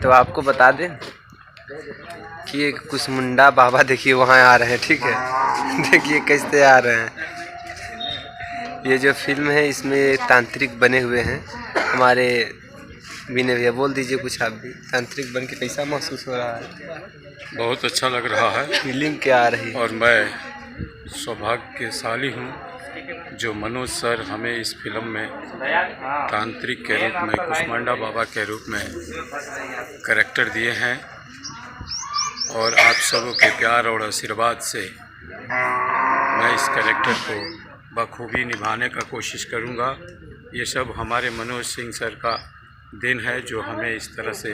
तो आपको बता दें कि ये कुछ मुंडा बाबा देखिए वहाँ आ रहे हैं, ठीक है। देखिए कैसे आ रहे हैं। ये जो फिल्म है इसमें तांत्रिक बने हुए हैं हमारे विनय भैया। बोल दीजिए कुछ आप भी, तांत्रिक बन के कैसा महसूस हो रहा है? बहुत अच्छा लग रहा है। फीलिंग क्या आ रही है? और मैं सौभाग्यशाली हूँ जो मनोज सर हमें इस फिल्म में तांत्रिक के रूप में, कुष्मांडा बाबा के रूप में कैरेक्टर दिए हैं। और आप सबों के प्यार और आशीर्वाद से मैं इस कैरेक्टर को बखूबी निभाने का कोशिश करूँगा। ये सब हमारे मनोज सिंह सर का दिन है जो हमें इस तरह से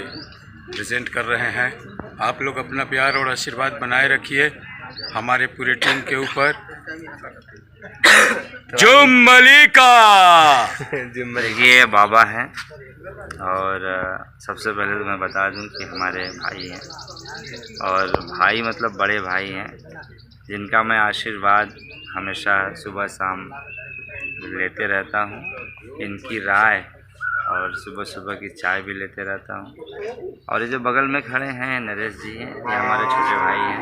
प्रेजेंट कर रहे हैं। आप लोग अपना प्यार और आशीर्वाद बनाए रखिए हमारे पूरे टीम के ऊपर। जुम मलिका देखिए बाबा हैं और सबसे पहले तो मैं बता दूं कि हमारे भाई हैं और भाई मतलब बड़े भाई हैं जिनका मैं आशीर्वाद हमेशा सुबह शाम लेते रहता हूं। इनकी राय और सुबह सुबह की चाय भी लेते रहता हूं। और ये जो बगल में खड़े हैं नरेश जी हैं, ये हमारे छोटे भाई हैं।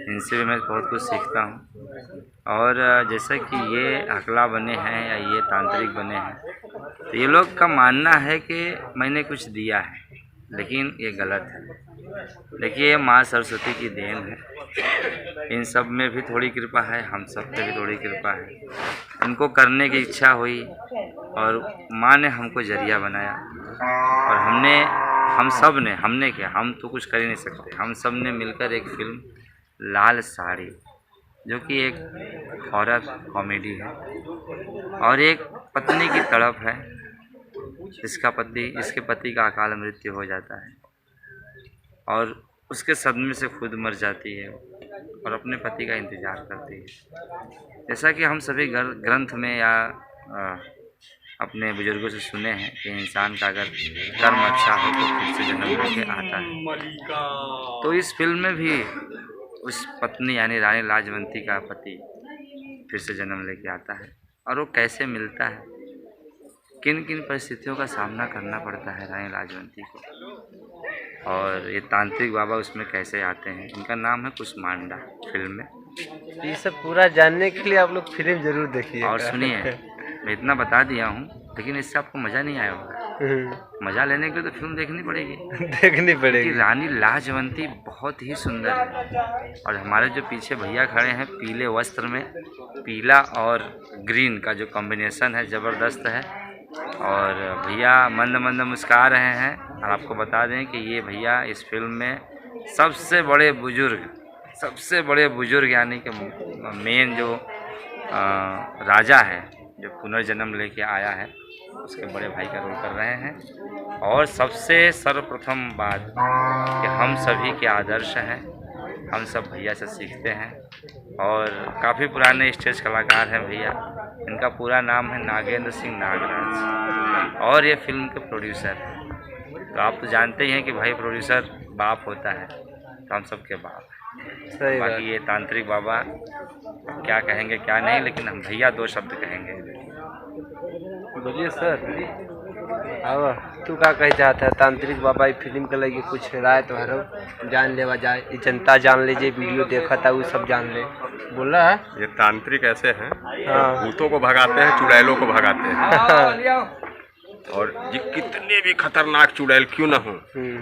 इनसे भी मैं बहुत कुछ सीखता हूं। और जैसा कि ये हकला बने हैं या ये तांत्रिक बने हैं तो ये लोग का मानना है कि मैंने कुछ दिया है, लेकिन ये गलत है। देखिए ये माँ सरस्वती की देन है। इन सब में भी थोड़ी कृपा है, हम सब पे भी थोड़ी कृपा है। इनको करने की इच्छा हुई और माँ ने हमको जरिया बनाया और हमने क्या, हम तो कुछ कर ही नहीं सकते। हम सब ने मिलकर एक फिल्म लाल साड़ी, जो कि एक हॉरर कॉमेडी है और एक पत्नी की तड़प है। इसके पति का अकाल मृत्यु हो जाता है और उसके सदमे से खुद मर जाती है और अपने पति का इंतज़ार करती है। जैसा कि हम सभी ग्रंथ में या अपने बुजुर्गों से सुने हैं कि इंसान का अगर कर्म अच्छा हो तो फिर से जन्म लेके आता है। तो इस फिल्म में भी उस पत्नी यानी रानी लाजवंती का पति फिर से जन्म लेके आता है और वो कैसे मिलता है, किन किन परिस्थितियों का सामना करना पड़ता है रानी लाजवंती को, और ये तांत्रिक बाबा उसमें कैसे आते हैं। इनका नाम है कुष्मांडा फिल्म में। ये सब पूरा जानने के लिए आप लोग फिल्म जरूर देखिए। और सुनिए, मैं इतना बता दिया हूँ लेकिन इससे आपको मज़ा नहीं आया होगा। मज़ा लेने के लिए तो फिल्म देखनी पड़ेगी। देखनी पड़ेगी। रानी लाजवंती बहुत ही सुंदर है और हमारे जो पीछे भैया खड़े हैं पीले वस्त्र में, पीला और ग्रीन का जो कॉम्बिनेशन है ज़बरदस्त है। और भैया मंद मंद मुस्कुरा रहे हैं। और आपको बता दें कि ये भैया इस फिल्म में सबसे बड़े बुजुर्ग यानी कि मेन जो राजा है, जो पुनर्जन्म लेके आया है, उसके बड़े भाई का रोल कर रहे हैं। और सबसे सर्वप्रथम बात कि हम सभी के आदर्श हैं, हम सब भैया से सीखते हैं और काफ़ी पुराने स्टेज कलाकार हैं भैया। इनका पूरा नाम है नागेंद्र सिंह नागराज और ये फिल्म के प्रोड्यूसर हैं। तो आप तो जानते ही हैं कि भाई प्रोड्यूसर बाप होता है, तो हम सब के बाप हैं। बाकी ये तांत्रिक बाबा क्या कहेंगे क्या नहीं, लेकिन हम भैया दो शब्द कहेंगे। बोलिए सर। अब तू क्या कह चाहता है? तांत्रिक बाबा की फिल्म के लगे कुछ राय तो हरो जान लेवा जाए, जनता जान लीजिए, वीडियो देखा था वो सब जान ले। बोल रहा है ये तांत्रिक ऐसे हैं, भूतों को भगाते हैं, चुड़ैलों को भगाते हैं। और ये कितने भी खतरनाक चुड़ैल क्यों ना हो,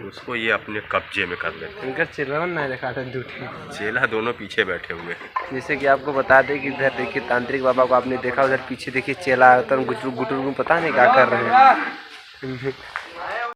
उसको ये अपने कब्जे में कर लेते हैं। इनका चेला नहीं देखा था, झूठी चेला दोनों पीछे बैठे हुए हैं। जैसे कि आपको बता दें कि इधर देखिए तांत्रिक बाबा को आपने देखा, उधर पीछे देखिए चेला गुटुर गुटुर को पता नहीं क्या कर रहे हैं।